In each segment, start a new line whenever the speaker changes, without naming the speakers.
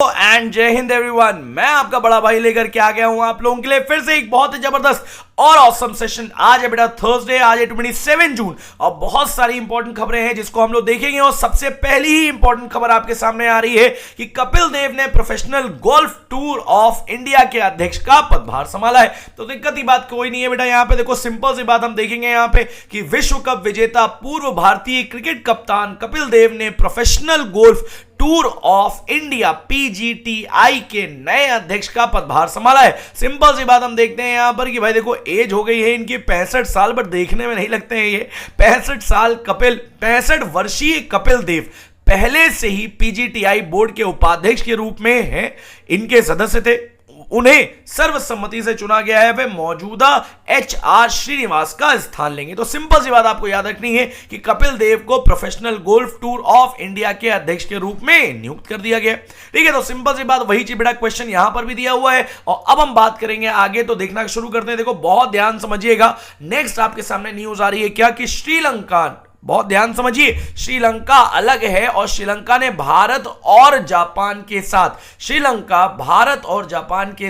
And जय Hind everyone, मैं आपका बड़ा भाई लेकर के आ गया हूं आप लोगों के लिए फिर से एक बहुत ही जबरदस्त और ऑसम सेशन। आज है बेटा थर्सडे, आज है 27 जून और बहुत सारी इंपॉर्टेंट खबरें हैं जिसको हम लोग देखेंगे। और सबसे पहली ही इंपॉर्टेंट खबर आपके सामने आ रही है कि कपिल देव ने professional golf tour of India के अध्यक्ष का पदभार संभाला है। तो दिक्कत की बात कोई नहीं है बेटा, यहां पे देखो सिंपल सी बात हम देखेंगे यहां पे कि विश्व कप विजेता पूर्व भारतीय क्रिकेट कप्तान कपिल देव ने professional golf tour of India PGTI के नए अध्यक्ष का पदभार संभाला है। सिंपल सी बात हम देखते हैं यहां पर कि भाई देखो एज हो गई है इनकी 65 साल, बट देखने में नहीं लगते हैं ये 65 वर्षीय कपिल देव पहले से ही पीजीटीआई बोर्ड के उपाध्यक्ष के रूप में हैं, इनके सदस्य थे। उन्हें सर्वसम्मति से चुना गया है, वे मौजूदा HR श्रीनिवास का स्थान लेंगे। तो सिंपल सी बात आपको याद रखनी है कि कपिल देव को professional golf tour of India के अध्यक्ष के रूप में नियुक्त कर दिया गया। ठीक है, तो सिंपल सी बात वही चीज बेटा, क्वेश्चन यहां पर भी दिया हुआ है। और अब हम बात करेंगे आगे, तो देखना शुरू करते हैं। देखो बहुत ध्यान समझिएगा, नेक्स्ट आपके सामने न्यूज आ रही है क्या कि श्रीलंका, बहुत ध्यान समझिए, श्रीलंका अलग है और श्रीलंका ने भारत और जापान के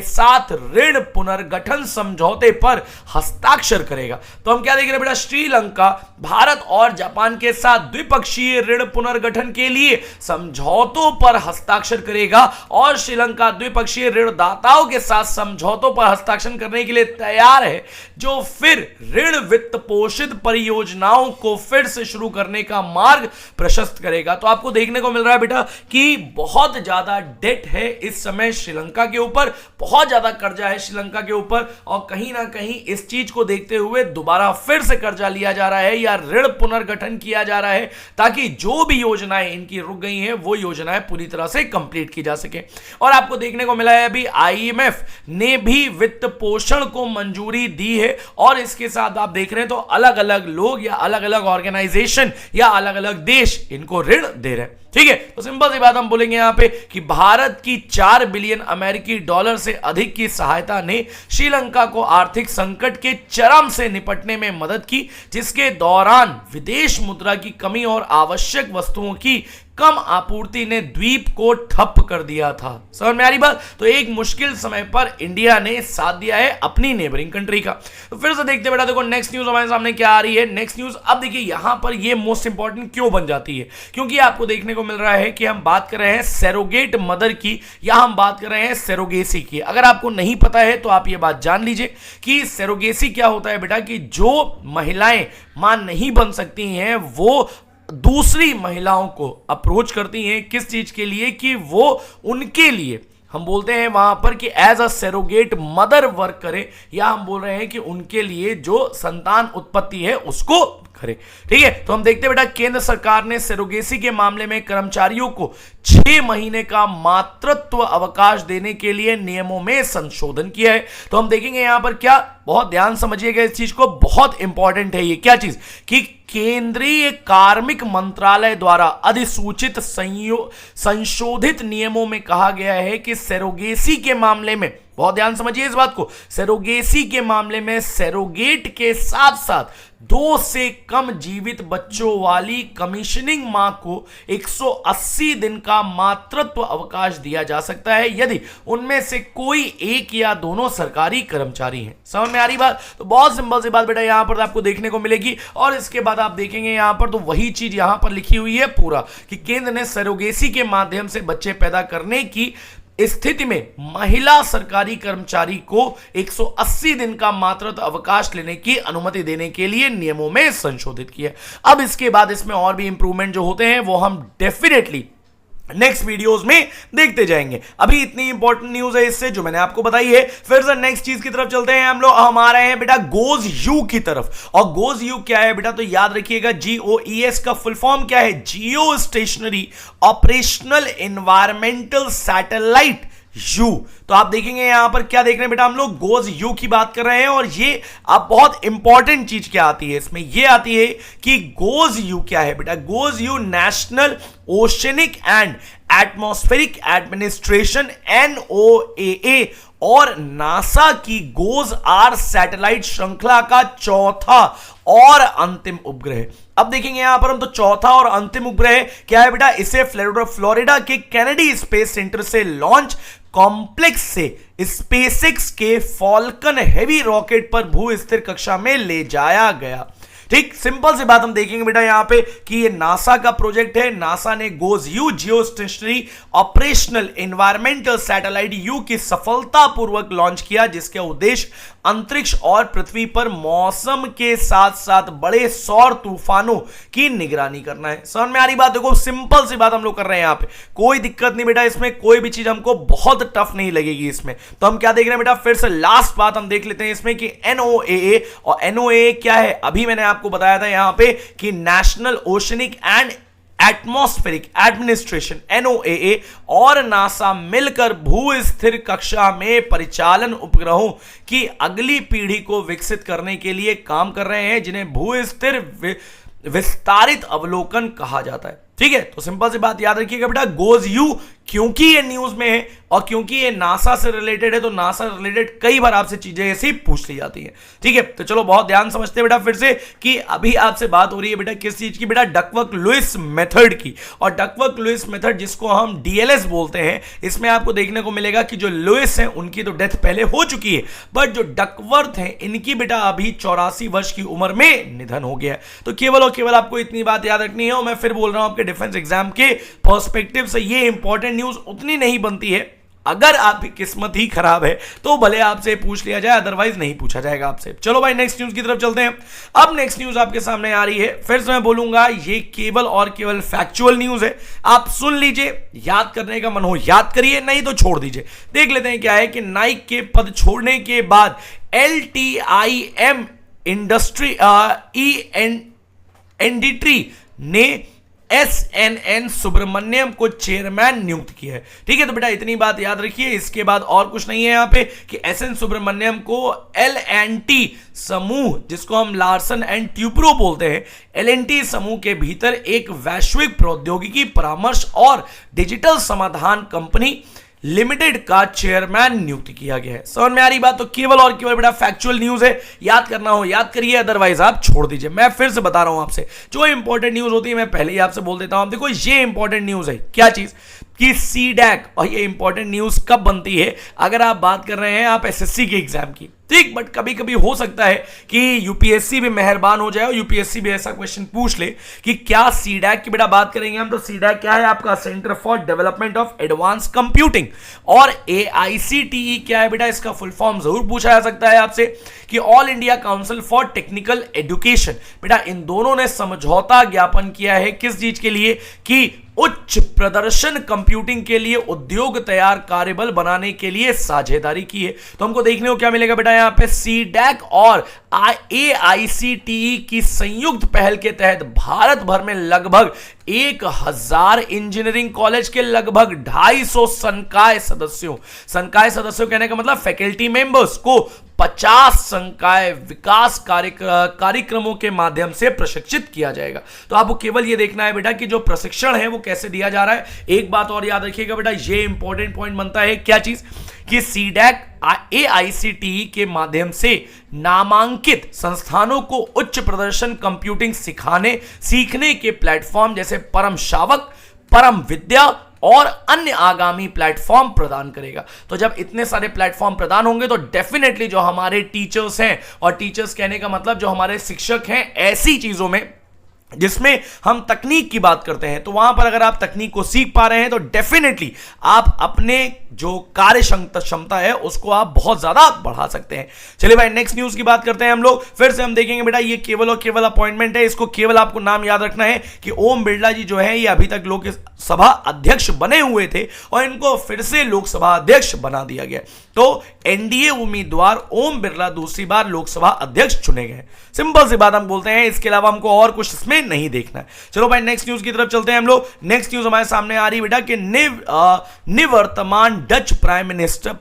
साथ ऋण पुनर्गठन समझौते पर हस्ताक्षर करेगा। तो हम क्या देख रहे हैं बेटा, श्रीलंका भारत और जापान के साथ द्विपक्षीय ऋण पुनर्गठन के लिए समझौतों पर हस्ताक्षर करेगा और श्रीलंका द्विपक्षीय ऋणदाताओं के साथ समझौतों पर हस्ताक्षर करने के लिए तैयार है, जो फिर ऋण वित्त पोषित परियोजनाओं को फिर से शुरू करने का मार्ग प्रशस्त करेगा। तो आपको देखने को मिल रहा है बेटा कि बहुत ज्यादा डेट है इस समय श्रीलंका के ऊपर, बहुत ज्यादा कर्जा है श्रीलंका के ऊपर, और कहीं ना कहीं इस चीज को देखते हुए दोबारा फिर से कर्जा लिया जा रहा है या ऋण पुनर्गठन किया जा रहा है, ताकि जो भी योजनाएं इनकी रुक गई हैं वो योजनाएं पूरी तरह से कंप्लीट की जा सके। और आपको देखने को मिला है अभी IMF ने भी वित्त पोषण को मंजूरी दी है, और इसके साथ आप देख रहे हैं तो अलग अलग लोग या अलग अलग ऑर्गेनाइजेशन या अलग अलग देश इनको ऋण दे रहे हैं। ठीक है, तो सिंपल सी बात हम बोलेंगे यहां पे कि भारत की 4 बिलियन अमेरिकी डॉलर से अधिक की सहायता ने श्रीलंका को आर्थिक संकट के चरम से निपटने में मदद की, जिसके दौरान विदेश मुद्रा की कमी और आवश्यक वस्तुओं की कम आपूर्ति ने द्वीप को ठप कर दिया था। समझ में आ रही बात? तो एक मुश्किल समय पर इंडिया ने साथ दिया है अपनी नेबरिंग कंट्री का। तो फिर से देखते बेटा, देखो नेक्स्ट न्यूज हमारे सामने क्या आ रही है। नेक्स्ट न्यूज अब देखिए यहां पर ये मोस्ट इंपॉर्टेंट क्यों बन जाती है, क्योंकि आपको देखने को मिल रहा है कि हम बात कर रहे हैं सैरोगेट मदर की या हम बात कर रहे हैं सैरोगेसी की। अगर आपको नहीं पता है तो आप ये बात जान लीजिए कि सैरोगेसी क्या होता है बेटा, कि जो महिलाएं मां नहीं बन सकती हैं वो दूसरी महिलाओं को अप्रोच करती हैं, किस चीज के लिए, कि वो उनके लिए, हम बोलते हैं वहां पर कि as a surrogate mother work करे, या हम बोल रहे हैं कि उनके लिए जो संतान उत्पत्ति है उसको करे। ठीक है, तो हम देखते हैं बेटा केंद्र सरकार ने सैरोगेसी के मामले में कर्मचारियों को 6 महीने का मातृत्व अवकाश देने के लिए नियमों में संशोधन किया है। तो हम देखेंगे यहां पर क्या, बहुत ध्यान समझिएगा इस चीज को, बहुत इंपॉर्टेंट है ये क्या चीज, कि केंद्रीय कार्मिक मंत्रालय द्वारा अधिसूचित संशोधित नियमों में कहा गया है कि सैरोगेसी के मामले में, बहुत ध्यान समझिए इस बात को, सैरोगेसी के मामले में सैरोगेट के साथ साथ 2 से कम जीवित बच्चों वाली कमीशनिंग मां को 180 दिन का मातृत्व अवकाश दिया जा सकता है, यदि उनमें से कोई एक या दोनों सरकारी कर्मचारी हैं। समझ में आ रही बात? तो बहुत सिंपल सी बात बेटा यहां पर आपको देखने को मिलेगी। और इसके बाद आप देखेंगे यहां पर तो वही चीज यहां पर लिखी हुई है पूरा, कि केंद्र ने सैरोगेसी के माध्यम से बच्चे पैदा करने की स्थिति में महिला सरकारी कर्मचारी को 180 दिन का मातृत्व अवकाश लेने की अनुमति देने के लिए नियमों में संशोधित किया। अब इसके बाद इसमें और भी इंप्रूवमेंट जो होते हैं वो हम डेफिनेटली नेक्स्ट वीडियोस में देखते जाएंगे। अभी इतनी इंपॉर्टेंट न्यूज है इससे जो मैंने आपको बताई है। फिर से नेक्स्ट चीज की तरफ चलते हैं हम लोग, हम आ रहे हैं बेटा गोज यू की तरफ। और गोज यू क्या है बेटा, तो याद रखिएगा GOES का फुल फॉर्म क्या है, जियो stationery operational environmental satellite you. तो आप देखेंगे यहां पर क्या देख रहे हैं बेटा, हम लोग गोज यू की बात कर रहे हैं। और ये अब बहुत इंपॉर्टेंट चीज क्या आती है इसमें, ये आती है कि गोज यू क्या है बेटा, goes you national oceanic and atmospheric administration NOAA और नासा की गोज आर सैटेलाइट श्रृंखला का चौथा और अंतिम उपग्रह। अब देखेंगे यहां पर हम, तो चौथा और अंतिम उपग्रह क्या है बेटा, इसे फ्लोरिडा के कैनेडी स्पेस सेंटर से लॉन्च कॉम्प्लेक्स से स्पेसएक्स के फॉल्कन हेवी रॉकेट पर भू स्थिर कक्षा में ले जाया गया। ठीक, सिंपल सी बात हम देखेंगे बेटा यहां पे कि ये नासा का प्रोजेक्ट है। नासा ने goes you geostationary operational environmental satellite you की सफलतापूर्वक लॉन्च किया, जिसका उद्देश्य अंतरिक्ष और पृथ्वी पर मौसम के साथ साथ बड़े सौर तूफानों की निगरानी करना है। समझ में आ रही बात? देखो सिंपल सी बात हम लोग कर रहे हैं यहां पे, कोई दिक्कत नहीं बेटा, इसमें कोई भी चीज हमको बहुत टफ नहीं लगेगी इसमें। तो हम क्या देख रहे हैं बेटा, फिर से लास्ट बात हम देख लेते हैं इसमें कि NOAA, और NOAA क्या है, अभी मैंने आपको बताया था यहां पे कि national oceanic and atmospheric administration NOAA और नासा मिलकर भू स्थिर कक्षा में परिचालन उपग्रहों की अगली पीढ़ी को विकसित करने के लिए काम कर रहे हैं, जिन्हें भू स्थिर विस्तारित अवलोकन कहा जाता है। ठीक है, तो सिंपल सी बात याद रखिएगा बेटा, गोज यू क्योंकि ये न्यूज में है और क्योंकि ये नासा से रिलेटेड है, तो नासा रिलेटेड कई बार आपसे चीजें ऐसी पूछ ली जाती हैं। ठीक है, तो चलो बहुत ध्यान समझते हैं बेटा फिर से कि अभी आपसे बात हो रही है बेटा किस चीज की, बेटा डकवर्थ लुईस मेथड की। और डकवर्थ लुईस मेथड जिसको हम DLS बोलते हैं, इसमें आपको देखने को मिलेगा कि जो लुईस हैं उनकी तो डेथ पहले हो चुकी है, बट जो डकवर्थ हैं इनकी बेटा अभी 84 वर्ष की उम्र में निधन हो गया है। तो केवल और केवल आपको इतनी बात याद रखनी है, और मैं फिर बोल रहा हूं आपके डिफेंस एग्जाम के पर्सपेक्टिव से ये इंपॉर्टेंट न्यूज उतनी नहीं बनती है। अगर आपकी किस्मत ही खराब है तो भले आपसे पूछ लिया जाए, अदरवाइज नहीं पूछा जाएगा आपसे। चलो भाई नेक्स्ट न्यूज की तरफ चलते हैं। अब नेक्स्ट न्यूज आपके सामने आ रही है, फिर से मैं बोलूंगा ये केवल और केवल फैक्चुअल न्यूज है, आप सुन लीजिए, याद करने का मन हो याद करिए, नहीं तो छोड़ दीजिए। देख लेते हैं क्या है कि नाइक के पद छोड़ने के बाद LTIM इंडस्ट्री इंडस्ट्री ने SNN सुब्रमण्यम को चेयरमैन नियुक्त किया है। ठीक है, तो बेटा इतनी बात याद रखिए, इसके बाद और कुछ नहीं है यहां पे कि SN सुब्रमण्यम को L&T समूह, जिसको हम लार्सन एंड ट्यूब्रो बोलते हैं, L&T समूह के भीतर एक वैश्विक प्रौद्योगिकी परामर्श और डिजिटल समाधान कंपनी लिमिटेड का चेयरमैन नियुक्त किया गया है। समझ में आ रही बात? तो केवल और केवल बेटा फैक्चुअल न्यूज है, याद करना हो याद करिए, अदरवाइज आप छोड़ दीजिए। मैं फिर से बता रहा हूं आपसे, जो इंपॉर्टेंट न्यूज होती है मैं पहले ही आपसे बोल देता हूं। देखो ये इंपॉर्टेंट न्यूज है, क्या चीज कि CDAC, और ये इंपॉर्टेंट न्यूज कब बनती है, अगर आप बात कर रहे हैं आप SSC के एग्जाम की। ठीक, बट कभी कभी हो सकता है कि UPSC भी मेहरबान हो जाए और UPSC भी ऐसा क्वेश्चन पूछ ले कि क्या CDAC की बेटा बात करेंगे हम, तो CDAC क्या है आपका, centre for development of advance computing, और AICTE क्या है बेटा, इसका फुल फॉर्म जरूर पूछा जा सकता है आपसे कि all India council for technical education. बेटा इन दोनों ने समझौता ज्ञापन किया है किस चीज के लिए, कि उच्च प्रदर्शन कंप्यूटिंग के लिए उद्योग तैयार कार्यबल बनाने के लिए साझेदारी की है। तो हमको देखने को क्या मिलेगा बेटा यहां पे, CDAC और AICTE की संयुक्त पहल के तहत भारत भर में लगभग 1000 इंजीनियरिंग कॉलेज के लगभग 250 संकाय सदस्यों कहने का मतलब फैकल्टी मेंबर्स को 50 संकाय विकास कार्यक्रमों के माध्यम से प्रशिक्षित किया जाएगा। तो आपको केवल ये देखना है बेटा कि जो प्रशिक्षण है वो कैसे दिया जा रहा है। एक बात और याद रखिएगा बेटा, ये इंपॉर्टेंट पॉइंट बनता है, क्या चीज कि CDAC AICTE के माध्यम से नामांकित संस्थानों को उच्च प्रदर्शन कंप्यूटिंग सीखने के प्लेटफॉर्म जैसे परम शावक, परम विद्या और अन्य आगामी प्लेटफॉर्म प्रदान करेगा। तो जब इतने सारे प्लेटफॉर्म प्रदान होंगे तो डेफिनेटली जो हमारे टीचर्स हैं, और टीचर्स कहने का मतलब जो हमारे शिक्षक हैं, ऐसी चीजों में जिसमें हम तकनीक की बात करते हैं, तो वहां पर अगर आप तकनीक को सीख पा रहे हैं तो डेफिनेटली आप अपने जो कार्य क्षमता है उसको आप बहुत ज्यादा बढ़ा सकते हैं। चलिए भाई नेक्स्ट न्यूज की बात करते हैं हम लोग। फिर से हम देखेंगे बेटा, ये केवल और केवल अपॉइंटमेंट है, इसको केवल आपको नाम याद रखना है कि ओम बिरला जी जो है ये अभी तक लोकसभा अध्यक्ष बने हुए थे और इनको फिर से लोकसभा अध्यक्ष बना दिया गया। तो NDA उम्मीदवार ओम बिरला दूसरी बार लोकसभा अध्यक्ष चुने गए। सिंपल सी बात हम बोलते हैं, इसके अलावा हमको और कुछ इसमें नहीं देखना है। चलो भाई नेक्स्ट न्यूज की तरफ चलते हैं हम लोग। नेक्स्ट न्यूज हमारे सामने आ रही बेटा कि निवर्तमान डच प्राइम मिनिस्टर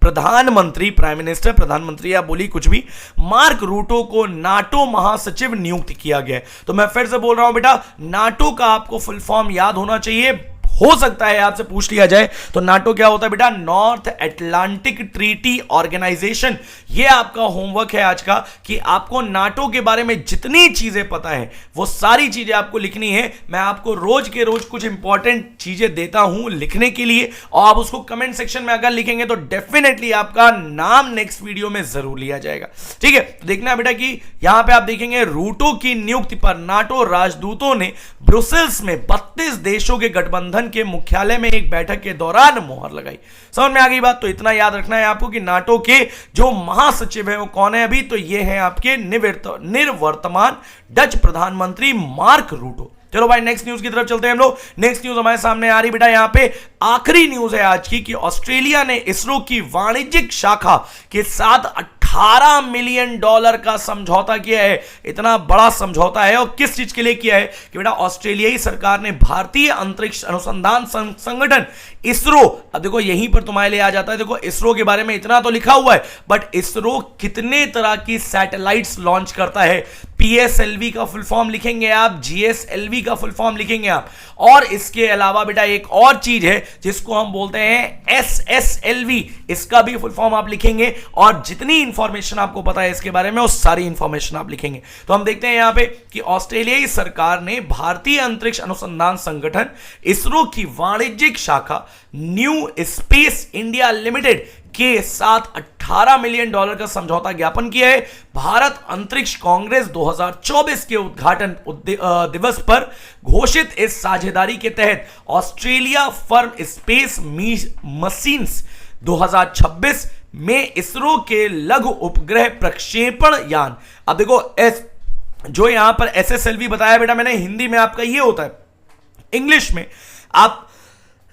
प्रधानमंत्री या बोली कुछ भी, मार्क रूटो को नाटो महासचिव नियुक्त किया गया। तो मैं फिर से बोल रहा हूं बेटा, नाटो का आपको फुल फॉर्म याद होना चाहिए, हो सकता है आपसे पूछ लिया जाए तो नाटो क्या होता है बेटा? North Atlantic Treaty Organization. ये आपका होमवर्क है आज का कि आपको नाटो के बारे में जितनी चीजें पता है वो सारी चीजें आपको लिखनी है। मैं आपको रोज के रोज कुछ इंपॉर्टेंट चीजें देता हूं लिखने के लिए, और आप उसको कमेंट सेक्शन में अगर लिखेंगे तो डेफिनेटली आपका नाम नेक्स्ट वीडियो में जरूर लिया जाएगा। ठीक है, तो देखना है बेटा कि यहां पे आप देखेंगे रूटो की नियुक्ति पर नाटो राजदूतों ने ब्रुसेल्स में 32 देशों के गठबंधन के मुख्यालय में एक बैठक के दौरान मोहर लगाई। समझ में आ गई बात? तो इतना याद रखना है आपको कि नाटो के जो महासचिव है वो कौन है अभी? तो ये है आपके निर्वर्तमान डच प्रधानमंत्री मार्क रूटो। चलो भाई नेक्स्ट न्यूज की तरफ चलते हैं हम लोग। नेक्स्ट न्यूज हमारे सामने आ रही बेटा, यहां पे आखिरी न्यूज है आज की कि ऑस्ट्रेलिया ने इसरो की वाणिज्यिक शाखा के साथ $18 मिलियन का समझौता किया है। इतना बड़ा समझौता है और किस चीज के लिए किया है कि बेटा ऑस्ट्रेलियाई सरकार ने भारतीय अंतरिक्ष अनुसंधान संगठन इसरो, अब देखो यहीं पर तुम्हारे लिए आ जाता है, देखो इसरो के बारे में इतना तो लिखा हुआ है बट इसरो कितने तरह की सैटेलाइट्स लॉन्च करता है? PSLV का फुल फॉर्म लिखेंगे आप, GSLV का फुल फॉर्म लिखेंगे आप, और इसके अलावा बेटा एक और चीज है जिसको हम बोलते हैं SSLV, इसका भी फुल फॉर्म आप लिखेंगे, और जितनी इंफॉर्मेशन आपको पता है इसके बारे में वो सारी इंफॉर्मेशन आप लिखेंगे। तो हम देखते हैं यहां पे कि ऑस्ट्रेलियाई सरकार ने भारतीय अंतरिक्ष अनुसंधान संगठन इसरो की वाणिज्यिक शाखा न्यू स्पेस इंडिया लिमिटेड के साथ $18 मिलियन का समझौता ज्ञापन किया है। भारत अंतरिक्ष कांग्रेस 2024 के उद्घाटन दिवस पर घोषित इस साझेदारी के तहत ऑस्ट्रेलिया फर्म स्पेस मशीन्स 2026 में इसरो के लघु उपग्रह प्रक्षेपण यान, अब देखो जो यहां पर SSLV बताया बेटा मैंने, हिंदी में आपका ये होता है, इंग्लिश में आप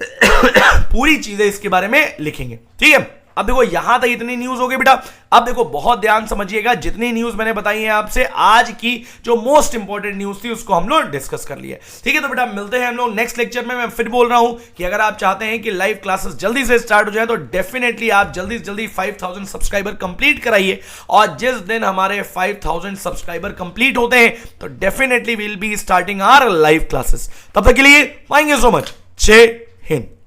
पूरी चीजें इसके बारे में लिखेंगे। ठीक है, अब देखो यहां तक इतनी न्यूज हो गई बेटा। अब देखो बहुत ध्यान समझिएगा, जितनी न्यूज मैंने बताई है आपसे आज की जो मोस्ट इंपॉर्टेंट न्यूज थी उसको हम लोग डिस्कस कर लिया। ठीक है, तो बेटा मिलते हैं हम लोग नेक्स्ट लेक्चर में। मैं फिर बोल रहा हूं कि अगर आप चाहते हैं कि लाइव क्लासेस जल्दी से स्टार्ट हो जाए तो डेफिनेटली आप जल्दी से जल्दी 5000 सब्सक्राइबर कंप्लीट कराइए, और जिस दिन हमारे 5000 सब्सक्राइबर कंप्लीट होते हैं तो definitely will be starting our live classes. तब तक के लिए थैंक यू सो मच। जय हिंद।